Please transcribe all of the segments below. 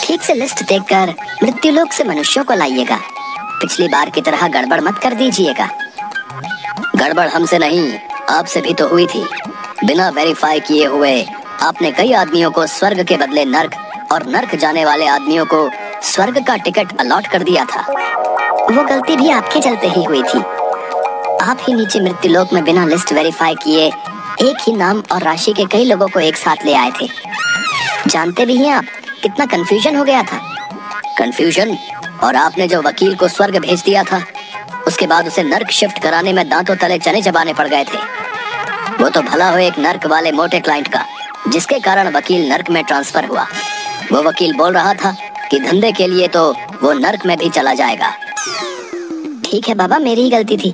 ठीक से लिस्ट देखकर मृत्युलोक से मनुष्यों को लाइएगा। पिछली बार की तरह गड़बड़ मत कर दीजिएगा। गड़बड़ हमसे नहीं, आपसे भी तो हुई थी। बिना वेरीफाई किए हुए आपने कई आदमियों को स्वर्ग के बदले नर्क और नर्क जाने वाले आदमियों को स्वर्ग का टिकट अलॉट कर दिया था। वो गलती भी आपके चलते ही हुई थी। आप ही नीचे मृत्युलोक में बिना लिस्ट वेरीफाई किए एक ही नाम और राशि के कई लोगों को एक साथ ले आए थे। जानते भी हैं आप कितना कंफ्यूजन हो गया था। कंफ्यूजन? और आपने जो वकील को स्वर्ग भेज दिया था, उसके बाद उसे नर्क शिफ्ट कराने में दांतों तले चने चबाने पड़ गए थे। वो तो भला हो एक नर्क वाले मोटे क्लाइंट का, जिसके कारण वकील नर्क में ट्रांसफर हुआ। वो वकील बोल रहा था कि धंधे के लिए तो वो नर्क में भी चला जाएगा। ठीक है बाबा, मेरी ही गलती थी।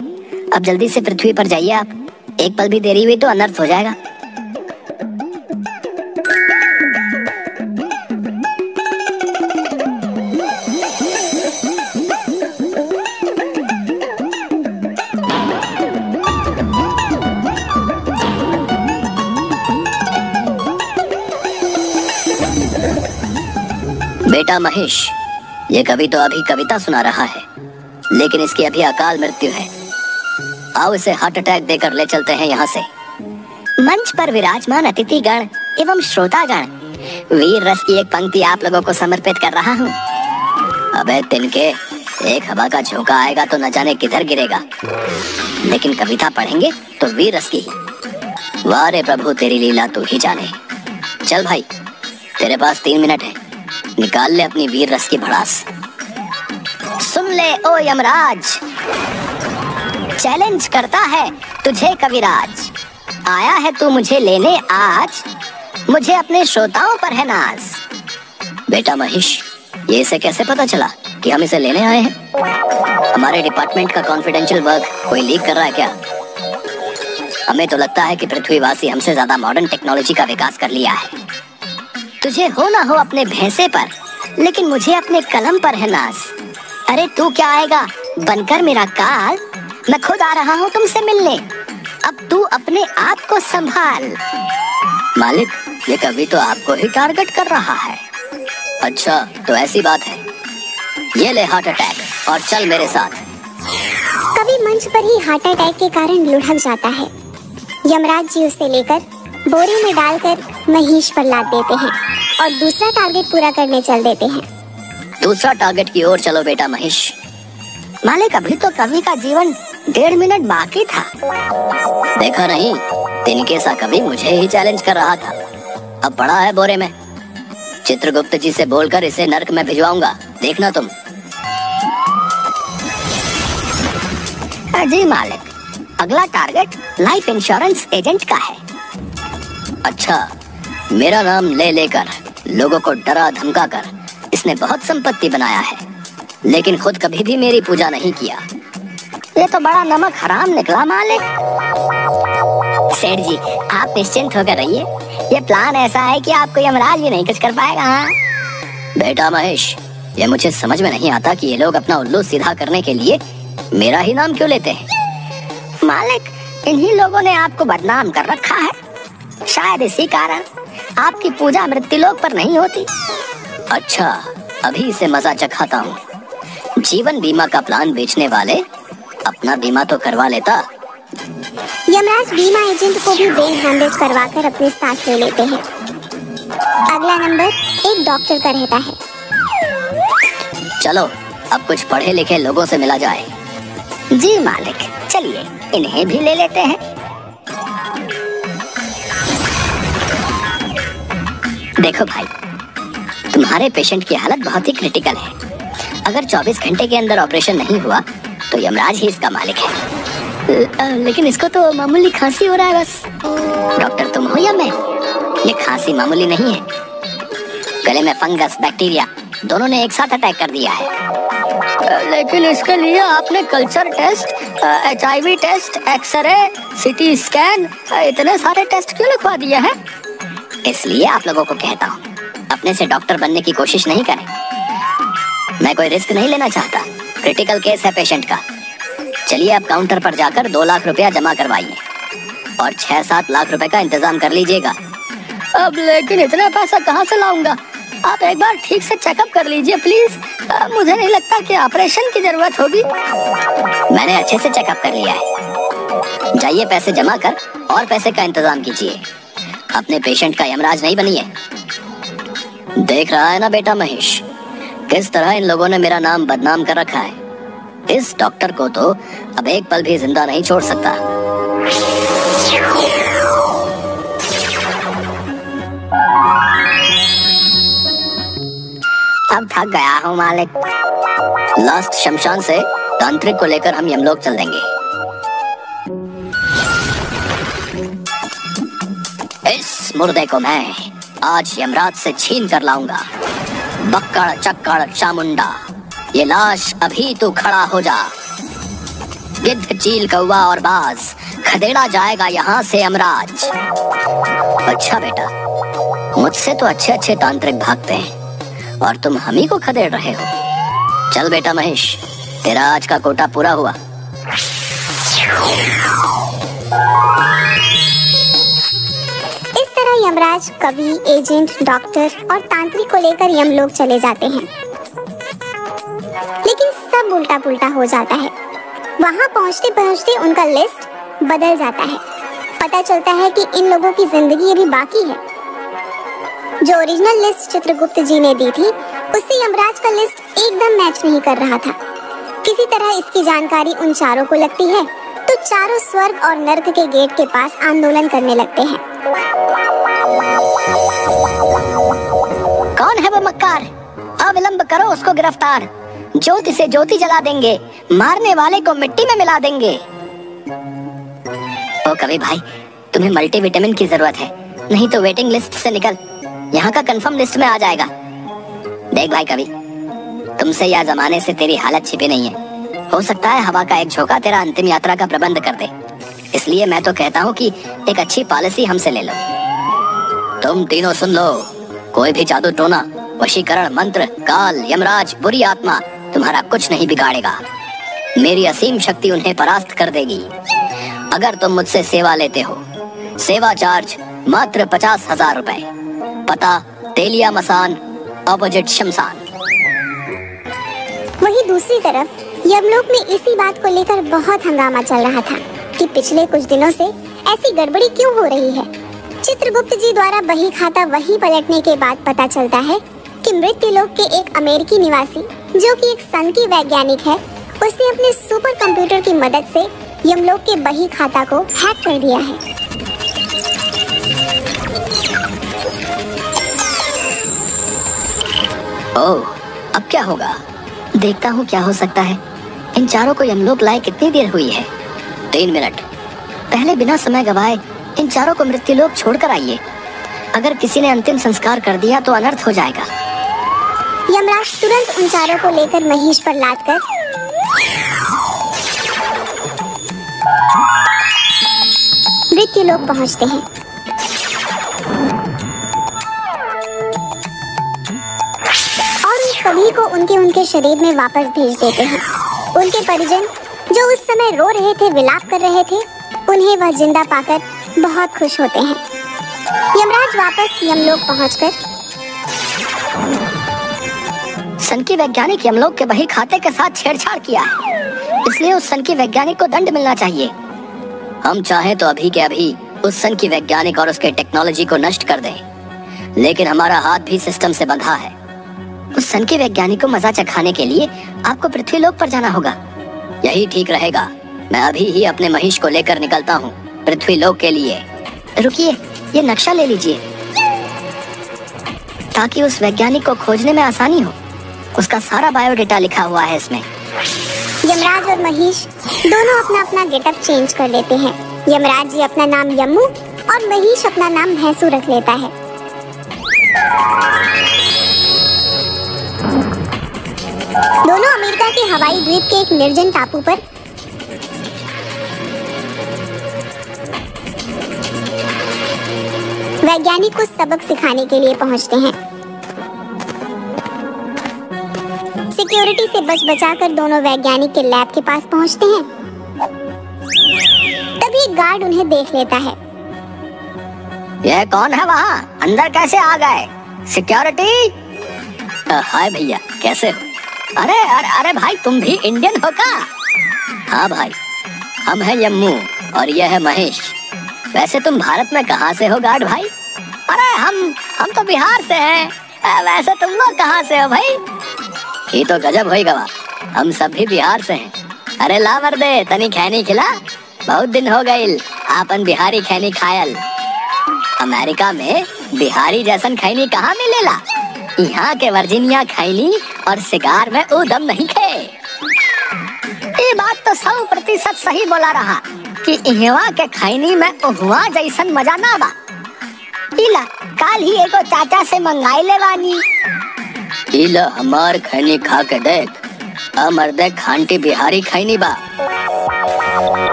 अब जल्दी से पृथ्वी पर जाइए आप। एक पल भी देरी हुई तो अनर्थ हो जाएगा। बेटा महेश, ये कवि तो अभी कविता सुना रहा है, लेकिन इसकी अभी अकाल मृत्यु है। आओ इसे हार्ट अटैक देकर ले चलते हैं यहाँ से। मंच पर विराजमान अतिथिगण एवं श्रोतागण, वीर रस की एक पंक्ति आप लोगों को समर्पित कर रहा हूँ। अबे तिनके, एक हवा का झोंका आएगा तो न जाने किधर गिरेगा, लेकिन कविता पढ़ेंगे तो वीर रस की ही। वाह रे प्रभु, तेरी लीला तू ही जाने। चल भाई, तेरे पास 3 मिनट है, निकाल ले अपनी वीर रस की भड़ास। सुन ले ओ यमराज, चैलेंज करता है तुझे कविराज। आया है तू मुझे लेने आज, मुझे अपने श्रोताओं पर है नाज। बेटा महेश, ये इसे कैसे पता चला कि हम इसे लेने आए हैं? हमारे डिपार्टमेंट का कॉन्फिडेंशियल वर्क कोई लीक कर रहा है क्या? हमें तो लगता है कि पृथ्वीवासी हमसे ज्यादा मॉडर्न टेक्नोलॉजी का विकास कर लिया है। तुझे हो ना हो अपने भैंसे पर, लेकिन मुझे अपने कलम पर है नाज। अरे तू क्या आएगा बनकर मेरा काल, मैं खुद आ रहा हूँ तुमसे मिलने। अब तू अपने आप को संभाल। मालिक, ये कवि तो आपको ही टारगेट कर रहा है। अच्छा तो ऐसी बात है, ये ले हार्ट अटैक और चल मेरे साथ। कवि मंच पर ही हार्ट अटैक के कारण लुढ़क जाता है। यमराज जी उसे लेकर बोरे में डालकर महेश पर लाद देते हैं और दूसरा टारगेट पूरा करने चल देते हैं। दूसरा टारगेट की ओर चलो बेटा महेश। मालिक, अभी तो कवि का जीवन 1.5 मिनट बाकी था। देखा नहीं, तिनके सा कवि मुझे ही चैलेंज कर रहा था। अब पड़ा है बोरे में। चित्रगुप्त जी से बोलकर इसे नर्क में भिजवाऊंगा, देखना तुम। जी मालिक, अगला टारगेट लाइफ इंश्योरेंस एजेंट का है। अच्छा, मेरा नाम ले लेकर लोगों को डरा धमका कर इसने बहुत संपत्ति बनाया है, लेकिन खुद कभी भी मेरी पूजा नहीं किया। ये तो बड़ा नमक हराम निकला मालिक। सेठ जी, आप निश्चिंत होकर रहिए, ये प्लान ऐसा है कि आपको यमराज भी नहीं कुछ कर पाएगा। हाँ? बेटा महेश, ये मुझे समझ में नहीं आता कि ये लोग अपना उल्लू सीधा करने के लिए मेरा ही नाम क्यों लेते हैं। मालिक, इन्हीं लोगों ने आपको बदनाम कर रखा है। शायद इसी कारण आपकी पूजा मृत्युलोक पर नहीं होती। अच्छा, अभी इसे मजा चखाता हूँ। जीवन बीमा का प्लान बेचने वाले अपना बीमा तो करवा लेता। यमराज बीमा एजेंट को भी ब्रेन हेमरेज करवाकर अपने साथ ले लेते हैं। अगला नंबर एक डॉक्टर का रहता है। चलो अब कुछ पढ़े लिखे लोगों से मिला जाए। जी मालिक, चलिए इन्हें भी ले लेते हैं। देखो भाई, तुम्हारे पेशेंट की हालत बहुत ही क्रिटिकल है। अगर 24 घंटे के अंदर ऑपरेशन नहीं हुआ तो यमराज ही इसका मालिक है। लेकिन इसको तो मामूली खांसी हो रहा है बस। डॉक्टर तुम हो या मैं? ये खांसी मामूली नहीं है, गले में फंगस बैक्टीरिया दोनों ने एक साथ अटैक कर दिया है। लेकिन इसके लिए आपने culture test, HIV test, x ray, CT scan, इतने सारे टेस्ट क्यों लिखवा दिए हैं? इसलिए आप लोगों को कहता हूँ, अपने से डॉक्टर बनने की कोशिश नहीं करें। मैं कोई रिस्क नहीं लेना चाहता, क्रिटिकल केस है पेशेंट का। चलिए आप काउंटर पर जाकर 2 लाख रुपया जमा करवाइए। और 6-7 लाख रुपए का इंतजाम कर लीजिएगा। अब लेकिन इतना पैसा कहाँ से लाऊंगा? आप एक बार ठीक से चेकअप कर लीजिए प्लीज। मुझे नहीं लगता कि ऑपरेशन की जरूरत होगी। मैंने अच्छे से चेकअप कर लिया है। जाइए पैसे जमा कर और पैसे का इंतजाम कीजिए। अपने पेशेंट का यमराज नहीं बनिए। देख रहा है ना बेटा महेश, किस तरह इन लोगों ने मेरा नाम बदनाम कर रखा है। इस डॉक्टर को तो अब एक पल भी जिंदा नहीं छोड़ सकता। अब थक गया हूँ मालिक। लास्ट शमशान से तांत्रिक को लेकर हम यमलोक चल देंगे। इस मुर्दे को मैं आज यमराज से छीन कर लाऊंगा। बक्कड़ चक्कड़ चामुंडा, ये लाश अभी तू खड़ा हो जा। गिद्ध चील कौवा और बाज, खदेड़ा जाएगा यहाँ से यमराज। अच्छा बेटा, मुझसे तो अच्छे अच्छे तांत्रिक भागते हैं और तुम हम ही को खदेड़ रहे हो। चल बेटा महेश, तेरा आज का कोटा पूरा हुआ। इस तरह यमराज कवि, एजेंट, डॉक्टर और तांत्रिक को लेकर यमलोक चले जाते हैं। लेकिन सब उल्टा पुल्टा हो जाता है। वहाँ पहुँचते पहुँचते उनका लिस्ट बदल जाता है। पता चलता है कि इन लोगों की जिंदगी अभी बाकी है। जो ओरिजिनल लिस्ट चित्रगुप्त जी ने दी थी, उससे यमराज का लिस्ट एकदम मैच नहीं कर रहा था। किसी तरह इसकी जानकारी उन चारों को लगती है, तो चारों स्वर्ग और नर्क के गेट के पास आंदोलन करने लगते हैं। कौन है वो मक्कार? अविलंब करो उसको गिरफ्तार। ज्योति से ज्योति जला देंगे, मारने वाले को मिट्टी में मिला देंगे। ओ कवि भाई, तुम्हें मल्टीविटामिन की जरूरत है, नहीं तो वेटिंग लिस्ट से निकल, यहाँ का कंफर्म लिस्ट में आ जाएगा। देख भाई कवि, तुमसे या जमाने से तेरी हालत छिपी नहीं है। हो सकता है हवा का एक झोंका तेरा अंतिम यात्रा का प्रबंध कर दे। इसलिए मैं तो कहता हूँ कि एक अच्छी पॉलिसी हमसे ले लो। तुम तीनों सुन लो, कोई भी जादू टोना, वशीकरण मंत्र, काल, यमराज, बुरी आत्मा तुम्हारा कुछ नहीं बिगाड़ेगा। मेरी असीम शक्ति उन्हें परास्त कर देगी। अगर तुम मुझसे सेवा लेते हो, सेवा चार्ज मात्र 50,000 रुपए। पता तेलिया मसान, अपोजिट शमशान। वहीं दूसरी तरफ यमलोक में इसी बात को लेकर बहुत हंगामा चल रहा था कि पिछले कुछ दिनों से ऐसी गड़बड़ी क्यों हो रही है। चित्रगुप्त जी द्वारा बही खाता वही पलटने के बाद पता चलता है कि मृत्युलोक के एक अमेरिकी निवासी, जो कि एक सन की वैज्ञानिक है, उसने अपने सुपर कंप्यूटर की मदद से यमलोक के बही खाता को हैक कर दिया है। ओह, अब क्या होगा? देखता हूँ क्या हो सकता है। इन चारों को यमलोक लाए कितनी देर हुई है? 3 मिनट। पहले बिना समय गवाए इन चारों को मृत्युलोक छोड़कर आइए। अगर किसी ने अंतिम संस्कार कर दिया तो अनर्थ हो जाएगा। यमराज तुरंत उन चारों को लेकर महेश पर लादकर मृत्युलोक पहुंचते हैं। और उन सभी को उनके शरीर में वापस भेज देते हैं। उनके परिजन, जो उस समय रो रहे थे, विलाप कर रहे थे, उन्हें वह जिंदा पाकर बहुत खुश होते हैं। यमराज वापस यमलोक पहुंचकर सन की वैज्ञानिक यमलोक के बही खाते के साथ छेड़छाड़ किया है, इसलिए उस सन की वैज्ञानिक को दंड मिलना चाहिए। हम चाहें तो अभी के अभी उस सन की वैज्ञानिक और उसके टेक्नोलॉजी को नष्ट कर दें, लेकिन हमारा हाथ भी सिस्टम से बंधा है। उस सन के वैज्ञानिक को मजा चखाने के लिए आपको पृथ्वीलोक पर जाना होगा। यही ठीक रहेगा। मैं अभी ही अपने महेश को लेकर निकलता हूँ पृथ्वीलोक के लिए। रुकिए, ये नक्शा ले लीजिए ताकि उस वैज्ञानिक को खोजने में आसानी हो। उसका सारा बायोडेटा लिखा हुआ है इसमें। यमराज और महेश दोनों अपना अपना गेटअप चेंज कर लेते हैं। यमराज जी अपना नाम यम्मू और महेश अपना नाम भैंसू रख लेता है। दोनों अमेरिका के हवाई द्वीप के एक निर्जन टापू पर वैज्ञानिक को सबक सिखाने के लिए पहुंचते हैं। सिक्योरिटी से बच बचाकर दोनों वैज्ञानिक के लैब के पास पहुंचते हैं। तभी एक गार्ड उन्हें देख लेता है। यह कौन है वहाँ? अंदर कैसे आ गए? सिक्योरिटी! हाय भैया, कैसे हो? अरे अरे अरे भाई, तुम भी इंडियन हो का? हाँ भाई, हम हैं यम्मू और यह है महेश। वैसे तुम भारत में कहाँ से हो गार्ड भाई? अरे हम तो बिहार से हैं। वैसे तुम लोग कहाँ से हो भाई? ये तो गजब होई गवा, हम सब भी बिहार से हैं। अरे ला मर्दे, तनी खैनी खिला। बहुत दिन हो गईल आपन बिहारी खैनी खायल। अमेरिका में बिहारी जैसन खैनी कहाँ मिलेला? यहाँ के वर्जीनिया खैनी और सिगार में उदम नहीं खे। ये बात तो 100% सही बोला रहा कि इहवा के खैनी में उहवा जैसन मजा ना बा। इला काल ही एगो चाचा से मंगाई ले बानी। इला हमार खैनी खा के देख, मर्दे खांटी बिहारी खैनी बा।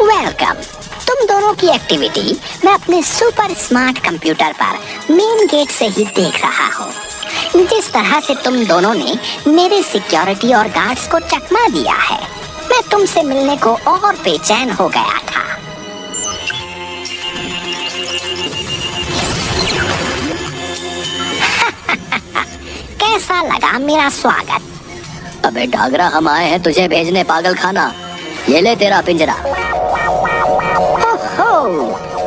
वेलकम। तुम दोनों की एक्टिविटी मैं अपने सुपर स्मार्ट कंप्यूटर पर मेन गेट से ही देख रहा हूँ। जिस तरह से तुम दोनों ने मेरे सिक्योरिटी और गार्ड्स को चकमा दिया है, मैं तुमसे मिलने को और बेचैन हो गया था। कैसा लगा मेरा स्वागत? अबे डागरा, हम आए हैं तुझे भेजने पागल खाना। ये ले तेरा पिंजरा।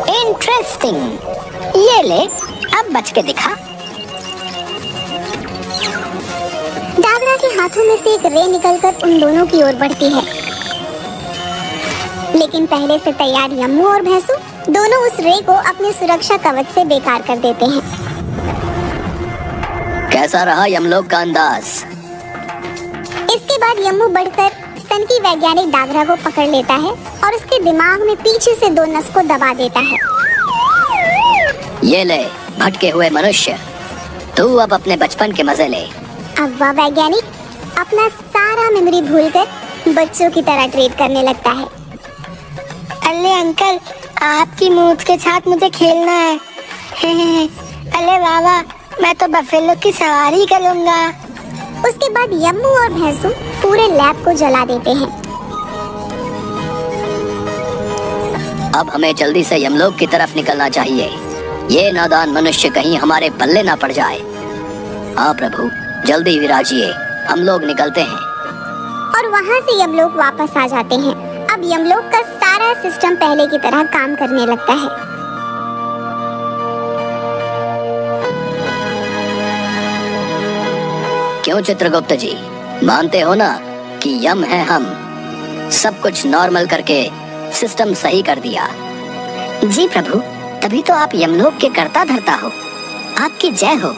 इंटरेस्टिंग। ये ले, अब बच के दिखा। डागरा के हाथों में से एक रे निकलकर उन दोनों की ओर बढ़ती है, लेकिन पहले से तैयार यम्मू और भैंसू दोनों उस रे को अपने सुरक्षा कवच से बेकार कर देते हैं। कैसा रहा यमलोक का अंदाज? इसके बाद यम्मू बढ़कर सनकी वैज्ञानिक डागरा को पकड़ लेता है और उसके दिमाग में पीछे से 2 नस को दबा देता है। ये ले भटके हुए मनुष्य, तू अब अपने बचपन के मजे ले। अब वह वैज्ञानिक अपना सारा मेमोरी भूलकर बच्चों की तरह ट्रीट करने लगता है। अरे अंकल, आपकी मूत के साथ मुझे खेलना है। अरे बाबा, मैं तो बफेलो की सवारी करूँगा। उसके बाद यम्मू और भैंसू पूरे लैब को जला देते हैं। अब हमें जल्दी से यमलोक की तरफ निकलना चाहिए। ये नादान मनुष्य कहीं हमारे पल्ले ना पड़ जाए। हाँ प्रभु, जल्दी विराजिए, हम लोग निकलते हैं। और वहाँ से यमलोक वापस आ जाते हैं। अब यमलोक का सारा सिस्टम पहले की तरह काम करने लगता है। क्यों चित्रगुप्त जी, मानते हो ना कि यम है हम? सब कुछ नॉर्मल करके सिस्टम सही कर दिया। जी प्रभु, तभी तो आप यमलोक के कर्ता धर्ता हो। आपकी जय हो।